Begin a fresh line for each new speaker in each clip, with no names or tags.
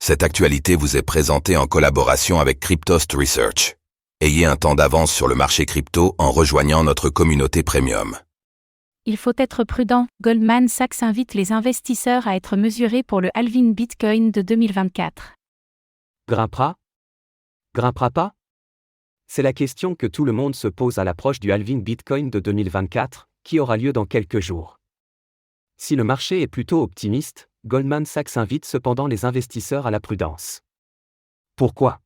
Cette actualité vous est présentée en collaboration avec Cryptost Research. Ayez un temps d'avance sur le marché crypto en rejoignant notre communauté premium.
Il faut être prudent. Goldman Sachs invite les investisseurs à être mesurés pour le halving Bitcoin de 2024.
Grimpera ? Grimpera pas ? C'est la question que tout le monde se pose à l'approche du halving Bitcoin de 2024, qui aura lieu dans quelques jours. Si le marché est plutôt optimiste, Goldman Sachs invite cependant les investisseurs à la prudence. Pourquoi ?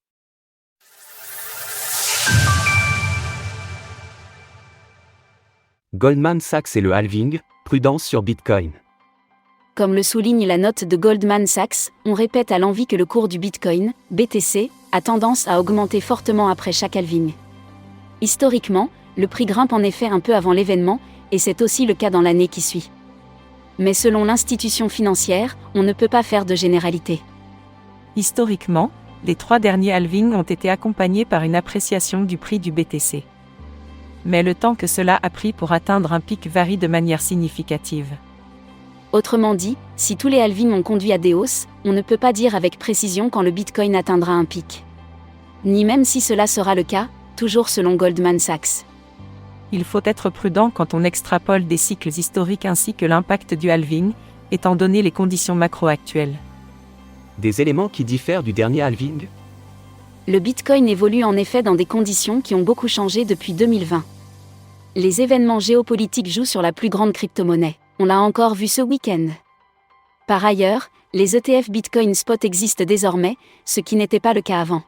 Goldman Sachs et le halving, prudence sur Bitcoin.
Comme le souligne la note de Goldman Sachs, on répète à l'envi que le cours du Bitcoin, BTC, a tendance à augmenter fortement après chaque halving. Historiquement, le prix grimpe en effet un peu avant l'événement, et c'est aussi le cas dans l'année qui suit. Mais selon l'institution financière, on ne peut pas faire de généralité.
Historiquement, les 3 derniers halvings ont été accompagnés par une appréciation du prix du BTC. Mais le temps que cela a pris pour atteindre un pic varie de manière significative.
Autrement dit, si tous les halvings ont conduit à des hausses, on ne peut pas dire avec précision quand le Bitcoin atteindra un pic. Ni même si cela sera le cas, toujours selon Goldman Sachs.
Il faut être prudent quand on extrapole des cycles historiques ainsi que l'impact du halving, étant donné les conditions macro actuelles.
Des éléments qui diffèrent du dernier halving ?
Le Bitcoin évolue en effet dans des conditions qui ont beaucoup changé depuis 2020. Les événements géopolitiques jouent sur la plus grande crypto-monnaie. On l'a encore vu ce week-end. Par ailleurs, les ETF Bitcoin Spot existent désormais, ce qui n'était pas le cas avant.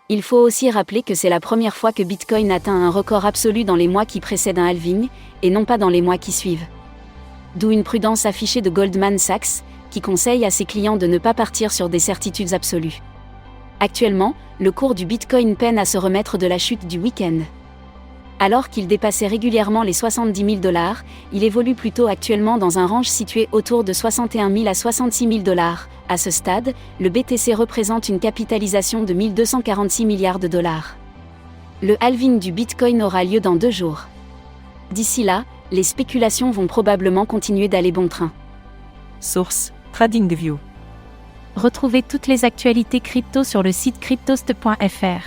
Il faut aussi rappeler que c'est la première fois que Bitcoin atteint un record absolu dans les mois qui précèdent un halving, et non pas dans les mois qui suivent. D'où une prudence affichée de Goldman Sachs, qui conseille à ses clients de ne pas partir sur des certitudes absolues. Actuellement, le cours du Bitcoin peine à se remettre de la chute du week-end. Alors qu'il dépassait régulièrement les 70 000 $, il évolue plutôt actuellement dans un range situé autour de 61 000 à 66 000 $. À ce stade, le BTC représente une capitalisation de 1 246 milliards de dollars. Le halving du Bitcoin aura lieu dans 2 jours. D'ici là, les spéculations vont probablement continuer d'aller bon train.
Source : TradingView.
Retrouvez toutes les actualités crypto sur le site cryptost.fr.